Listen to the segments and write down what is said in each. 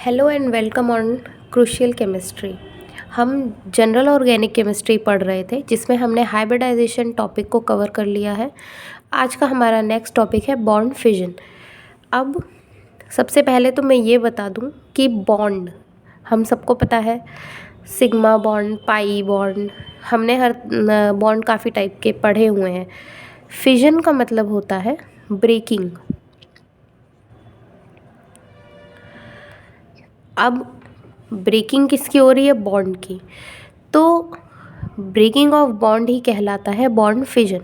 Hello and welcome on crucial chemistry. हम general organic chemistry पढ़ रहे थे जिसमें हमने हाइब्रिडाइजेशन टॉपिक को कवर कर लिया है। आज का हमारा नेक्स्ट टॉपिक है बॉन्ड फिजन। अब सबसे पहले तो मैं ये बता दूं कि बॉन्ड हम सबको पता है, सिग्मा बॉन्ड, पाई बॉन्ड, हमने हर बॉन्ड काफ़ी टाइप के पढ़े हुए हैं। फिजन का मतलब होता है ब्रेकिंग। अब ब्रेकिंग किसकी हो रही है? बॉन्ड की। तो ब्रेकिंग ऑफ बॉन्ड ही कहलाता है बॉन्ड फिजन।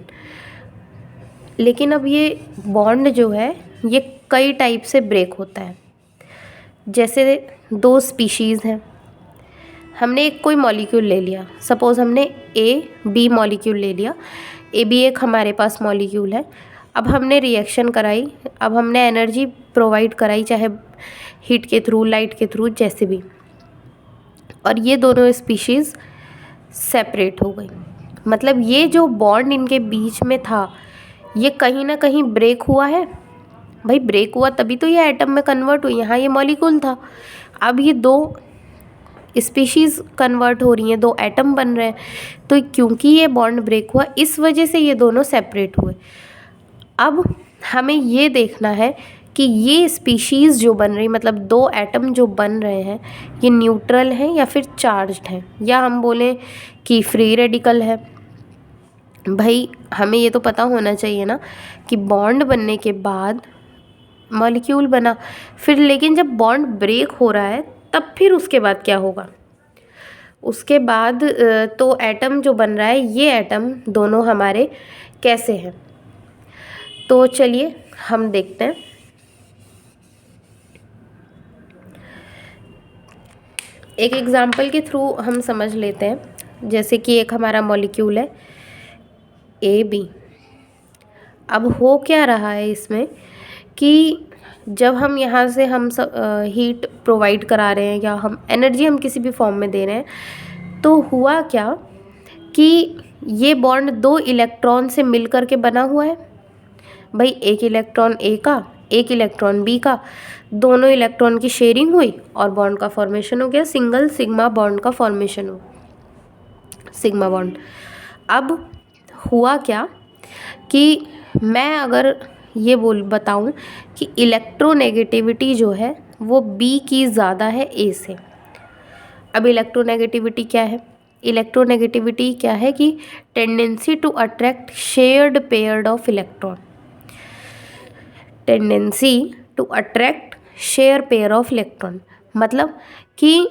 लेकिन अब ये बॉन्ड जो है ये कई टाइप से ब्रेक होता है। जैसे दो स्पीशीज़ हैं, हमने एक कोई मॉलिक्यूल ले लिया, सपोज़ हमने ए बी मॉलिक्यूल ले लिया। ए बी एक हमारे पास मॉलिक्यूल है। अब हमने रिएक्शन कराई, अब हमने एनर्जी प्रोवाइड कराई, चाहे हीट के थ्रू, लाइट के थ्रू, जैसे भी, और ये दोनों स्पीशीज़ सेपरेट हो गई। मतलब ये जो बॉन्ड इनके बीच में था ये कहीं ना कहीं ब्रेक हुआ है। भाई ब्रेक हुआ तभी तो ये एटम में कन्वर्ट हुई। यहाँ ये मॉलिक्यूल था, अब ये दो स्पीशीज़ कन्वर्ट हो रही हैं, दो एटम बन रहे हैं। तो क्योंकि ये बॉन्ड ब्रेक हुआ इस वजह से ये दोनों सेपरेट हुए। अब हमें ये देखना है कि ये स्पीशीज़ जो बन रही, मतलब दो एटम जो बन रहे हैं, ये न्यूट्रल हैं या फिर चार्ज्ड हैं, या हम बोलें कि फ्री रेडिकल है। भाई हमें ये तो पता होना चाहिए ना कि बॉन्ड बनने के बाद मॉलिक्यूल बना, फिर लेकिन जब बॉन्ड ब्रेक हो रहा है तब फिर उसके बाद क्या होगा? उसके बाद तो एटम जो बन रहा है, ये एटम दोनों हमारे कैसे हैं? तो चलिए हम देखते हैं। एक एग्जाम्पल के थ्रू हम समझ लेते हैं। जैसे कि एक हमारा मॉलिक्यूल है ए बी। अब हो क्या रहा है इसमें कि जब हम यहाँ से हम हीट प्रोवाइड करा रहे हैं या हम एनर्जी हम किसी भी फॉर्म में दे रहे हैं, तो हुआ क्या कि ये बॉन्ड दो इलेक्ट्रॉन से मिल कर के बना हुआ है। भाई एक इलेक्ट्रॉन ए का, एक इलेक्ट्रॉन बी का, दोनों इलेक्ट्रॉन की शेयरिंग हुई और बॉन्ड का फॉर्मेशन हो गया। सिंगल सिग्मा बॉन्ड का फॉर्मेशन हो, सिग्मा बॉन्ड। अब हुआ क्या कि मैं अगर ये बताऊं कि इलेक्ट्रोनेगेटिविटी जो है वो बी की ज़्यादा है ए से। अब इलेक्ट्रोनेगेटिविटी क्या है? इलेक्ट्रोनेगेटिविटी क्या है कि tendency to attract shared paired of electron. Tendency to attract share pair of electron, मतलब कि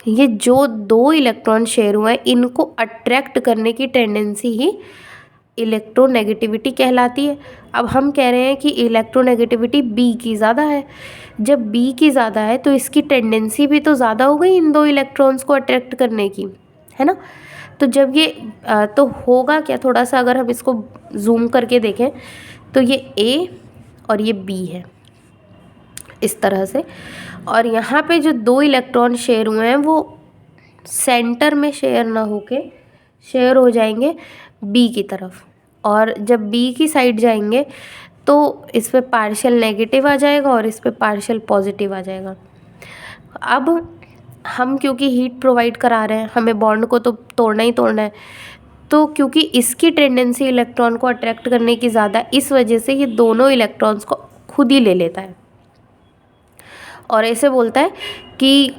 ये जो दो इलेक्ट्रॉन शेयर हुए हैं इनको अट्रैक्ट करने की टेंडेंसी ही इलेक्ट्रोनेगेटिविटी कहलाती है। अब हम कह रहे हैं कि इलेक्ट्रोनेगेटिविटी बी की ज़्यादा है। जब बी की ज़्यादा है तो इसकी टेंडेंसी भी तो ज़्यादा हो गई इन दो इलेक्ट्रॉन्स को अट्रैक्ट करने की, है ना? तो जब ये तो होगा क्या, थोड़ा सा अगर हम इसको जूम करके देखें तो ये ए और ये बी है इस तरह से, और यहाँ पे जो दो इलेक्ट्रॉन शेयर हुए हैं वो सेंटर में शेयर ना होके शेयर हो जाएंगे बी की तरफ, और जब बी की साइड जाएंगे तो इस पे पार्शियल नेगेटिव आ जाएगा और इस पे पार्शियल पॉजिटिव आ जाएगा। अब हम क्योंकि हीट प्रोवाइड करा रहे हैं, हमें बॉन्ड को तो तोड़ना ही तोड़ना है, तो क्योंकि इसकी टेंडेंसी इलेक्ट्रॉन को अट्रैक्ट करने की ज़्यादा, इस वजह से ये दोनों इलेक्ट्रॉन्स को खुद ही ले लेता है और ऐसे बोलता है कि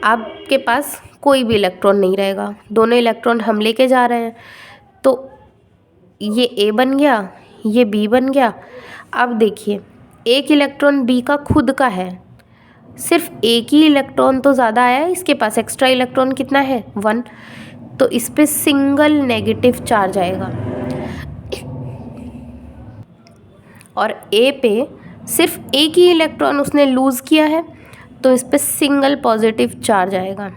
आपके पास कोई भी इलेक्ट्रॉन नहीं रहेगा, दोनों इलेक्ट्रॉन हम लेके जा रहे हैं। तो ये ए बन गया, ये बी बन गया। अब देखिए एक इलेक्ट्रॉन बी का खुद का है, सिर्फ एक ही इलेक्ट्रॉन तो ज़्यादा आया है, इसके पास एक्स्ट्रा इलेक्ट्रॉन कितना है? 1। तो इस पे सिंगल नेगेटिव चार्ज आएगा और ए पे सिर्फ एक ही इलेक्ट्रॉन उसने लूज़ किया है तो इस पे सिंगल पॉजिटिव चार्ज आएगा।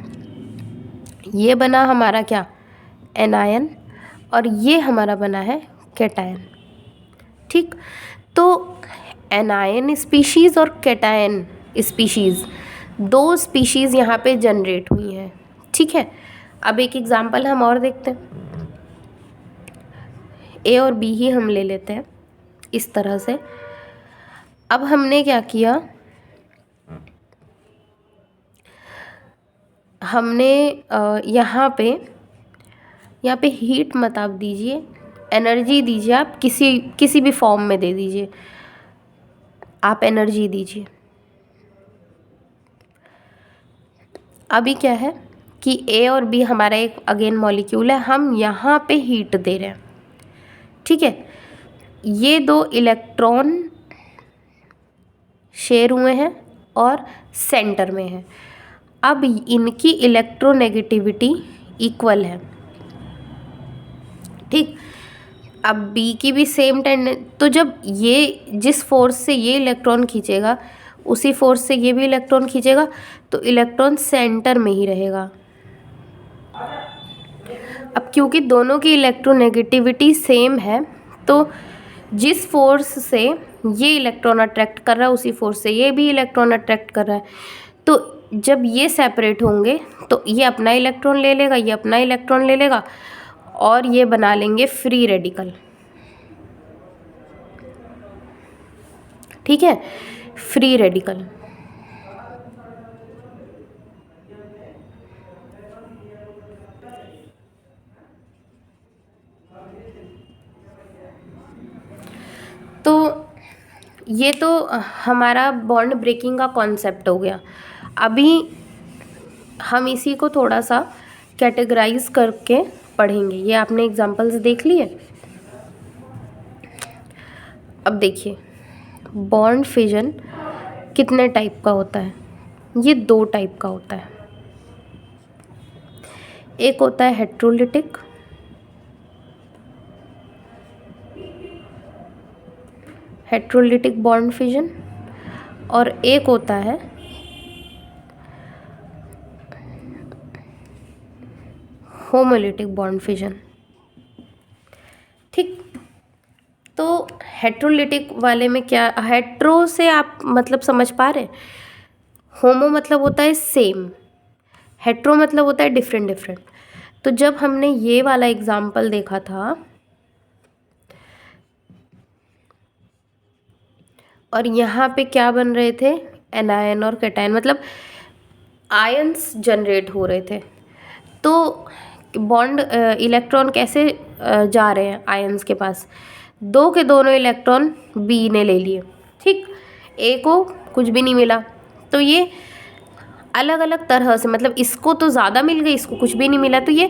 ये बना हमारा क्या? एनायन, और ये हमारा बना है कैटायन। ठीक, तो एनायन स्पीशीज़ और कैटायन स्पीशीज़, दो स्पीशीज़ यहाँ पे जनरेट हुई हैं। ठीक है, अब एक एग्जांपल हम और देखते हैं। ए और बी ही हम ले लेते हैं इस तरह से। अब हमने क्या किया हमने यहाँ पे हीट मत आप दीजिए, एनर्जी दीजिए, आप किसी भी फॉर्म में दे दीजिए, आप एनर्जी दीजिए। अभी क्या है कि ए और बी हमारा एक अगेन मॉलिक्यूल है, हम यहाँ पे हीट दे रहे हैं, ठीक है। ये दो इलेक्ट्रॉन शेयर हुए हैं और सेंटर में है। अब इनकी इलेक्ट्रोनेगेटिविटी इक्वल है, ठीक। अब बी की भी सेम तो जब ये जिस फोर्स से ये इलेक्ट्रॉन खींचेगा उसी फोर्स से ये भी इलेक्ट्रॉन खींचेगा, तो इलेक्ट्रॉन सेंटर में ही रहेगा। अब क्योंकि दोनों की इलेक्ट्रोनेगेटिविटी सेम है, तो जिस फोर्स से ये इलेक्ट्रॉन अट्रैक्ट कर रहा है उसी फोर्स से ये भी इलेक्ट्रॉन अट्रैक्ट कर रहा है। तो जब ये सेपरेट होंगे तो ये अपना इलेक्ट्रॉन ले लेगा, ये अपना इलेक्ट्रॉन ले लेगा और ये बना लेंगे फ्री रेडिकल, ठीक है, फ्री रेडिकल। तो ये तो हमारा बॉन्ड ब्रेकिंग का कॉन्सेप्ट हो गया। अभी हम इसी को थोड़ा सा कैटेगराइज करके पढ़ेंगे। ये आपने एग्जांपल्स देख लिए। अब देखिए बॉन्ड फिजन कितने टाइप का होता है। ये 2 टाइप का होता है। एक होता है हेट्रोलिटिक, हेट्रोलिटिक बॉन्ड फिजन, और एक होता है होमोलिटिक बॉन्ड फिजन, ठीक। तो हेट्रोलिटिक वाले में क्या, हेट्रो से आप मतलब समझ पा रहे हैं, होमो मतलब होता है सेम, हेट्रो मतलब होता है डिफरेंट डिफरेंट। तो जब हमने ये वाला एग्जाम्पल देखा था और यहाँ पे क्या बन रहे थे, एनायन और कैटायन, मतलब आयंस जनरेट हो रहे थे। तो बॉन्ड इलेक्ट्रॉन कैसे जा रहे हैं आयंस के पास, 2 के दोनों इलेक्ट्रॉन बी ने ले लिए, ठीक। ए को कुछ भी नहीं मिला, तो ये अलग अलग तरह से, मतलब इसको तो ज़्यादा मिल गई, इसको कुछ भी नहीं मिला, तो ये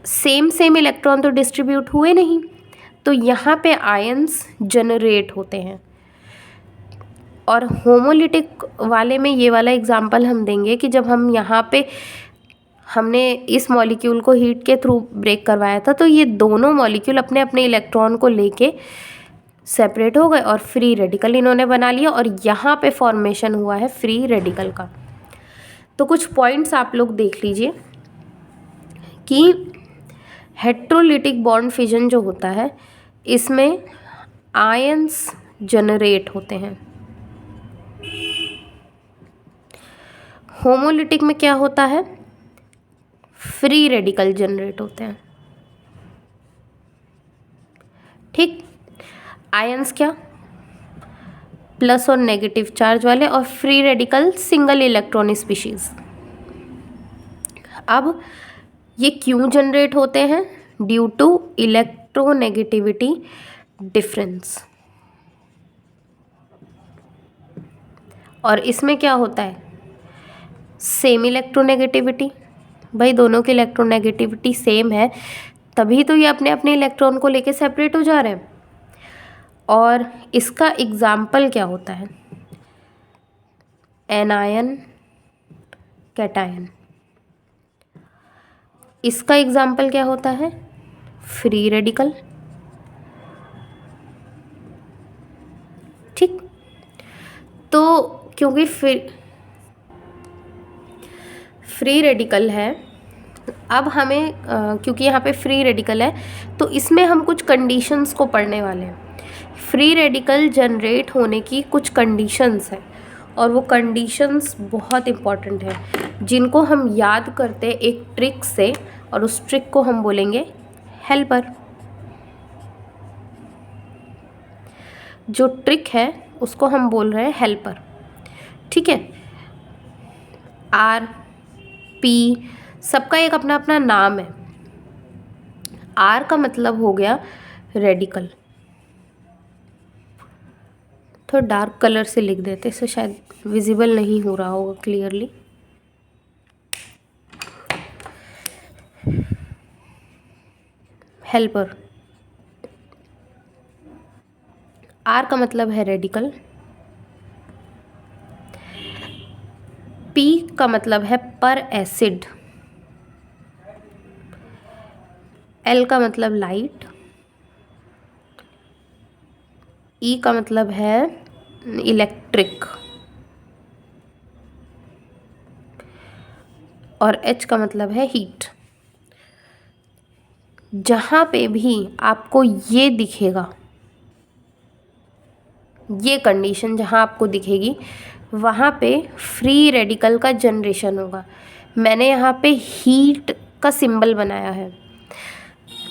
सेम इलेक्ट्रॉन तो डिस्ट्रीब्यूट हुए नहीं। तो यहाँ पे आयंस जनरेट होते हैं। और होमोलिटिक वाले में ये वाला एग्जाम्पल हम देंगे कि जब हम यहाँ पे हमने इस मॉलिक्यूल को हीट के थ्रू ब्रेक करवाया था, तो ये दोनों मॉलिक्यूल अपने अपने इलेक्ट्रॉन को लेके सेपरेट हो गए और फ्री रेडिकल इन्होंने बना लिया, और यहाँ पे फॉर्मेशन हुआ है फ्री रेडिकल का। तो कुछ पॉइंट्स आप लोग देख लीजिए कि हेट्रोलिटिक बॉन्ड फिजन जो होता है इसमें आयंस जनरेट होते हैं। होमोलिटिक में क्या होता है, फ्री रेडिकल जनरेट होते हैं, ठीक। आयंस क्या, प्लस और नेगेटिव चार्ज वाले, और free radical single electron species. अब ये क्यों जनरेट होते हैं, ड्यू टू इलेक्ट्रोनेगेटिविटी डिफरेंस। और इसमें क्या होता है, सेम इलेक्ट्रोनेगेटिविटी, भाई दोनों की इलेक्ट्रोनेगेटिविटी सेम है, तभी तो ये अपने अपने इलेक्ट्रॉन को लेके सेपरेट हो जा रहे हैं। और इसका एग्जाम्पल क्या होता है, एनायन कैटायन। इसका एग्जाम्पल क्या होता है, फ्री रेडिकल, ठीक। तो क्योंकि फ्री रेडिकल है, अब हमें क्योंकि यहाँ पे फ्री रेडिकल है तो इसमें हम कुछ कंडीशंस को पढ़ने वाले हैं। फ्री रेडिकल जनरेट होने की कुछ कंडीशंस हैं, और वो कंडीशंस बहुत इम्पॉर्टेंट है, जिनको हम याद करते हैं एक ट्रिक से, और उस ट्रिक को हम बोलेंगे हेल्पर। जो ट्रिक है उसको हम बोल रहे हैं हेल्पर, ठीक है। R P, सबका एक अपना अपना नाम है। R का मतलब हो गया रेडिकल, थोड़ा डार्क कलर से लिख देते, इससे शायद विजिबल नहीं हो रहा होगा क्लियरली। हेल्पर, R का मतलब है रेडिकल, P का मतलब है पर एसिड, L का मतलब लाइट, E का मतलब है इलेक्ट्रिक और H का मतलब है हीट। जहाँ पे भी आपको ये दिखेगा, ये कंडीशन जहाँ आपको दिखेगी, वहाँ पे फ्री रेडिकल का जनरेशन होगा। मैंने यहाँ पे हीट का सिंबल बनाया है,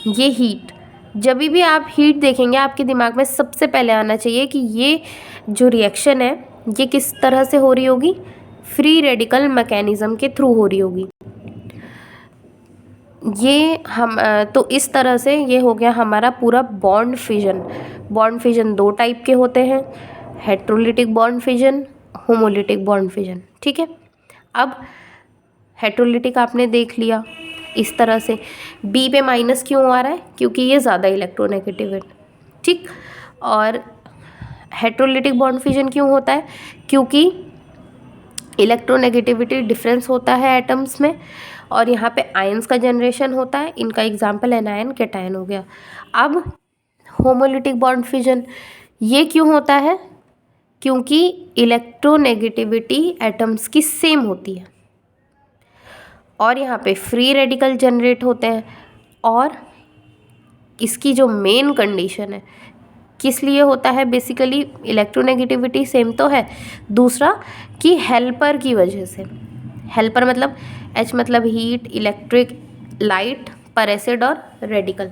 ये हीट। जब भी आप हीट देखेंगे आपके दिमाग में सबसे पहले आना चाहिए कि ये जो रिएक्शन है ये किस तरह से हो रही होगी, फ्री रेडिकल मैकेनिज़्म के थ्रू हो रही होगी। ये हम तो इस तरह से ये हो गया हमारा पूरा बॉन्ड फिजन। बॉन्ड फिजन दो टाइप के होते हैं, heterolytic bond fission, homolytic bond fission. ठीक है, अब हेट्रोलिटिक आपने देख लिया इस तरह से। बी पे माइनस क्यों आ रहा है, क्योंकि ये ज़्यादा इलेक्ट्रोनेगेटिव है। ठीक, और हेट्रोलिटिक बॉन्ड फिजन क्यों होता है, क्योंकि इलेक्ट्रोनेगेटिविटी डिफरेंस होता है एटम्स में और यहाँ पे आयंस का जनरेशन होता है। इनका एग्जाम्पल एनायन कैटायन हो गया। अब होमोलिटिक बॉन्ड फिजन ये क्यों होता है, क्योंकि इलेक्ट्रोनेगेटिविटी एटम्स की सेम होती है और यहाँ पे फ्री रेडिकल जनरेट होते हैं। और इसकी जो मेन कंडीशन है किस लिए होता है, बेसिकली इलेक्ट्रोनेगेटिविटी सेम तो है, दूसरा कि हेल्पर की वजह से। हेल्पर मतलब H मतलब हीट, इलेक्ट्रिक, लाइट, पर एसिड और रेडिकल।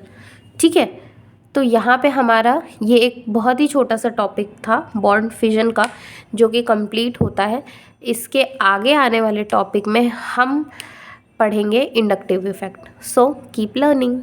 ठीक है, तो यहाँ पे हमारा ये एक बहुत ही छोटा सा टॉपिक था बॉन्ड फिजन का, जो कि कंप्लीट होता है। इसके आगे आने वाले टॉपिक में हम पढ़ेंगे inductive effect. So keep learning.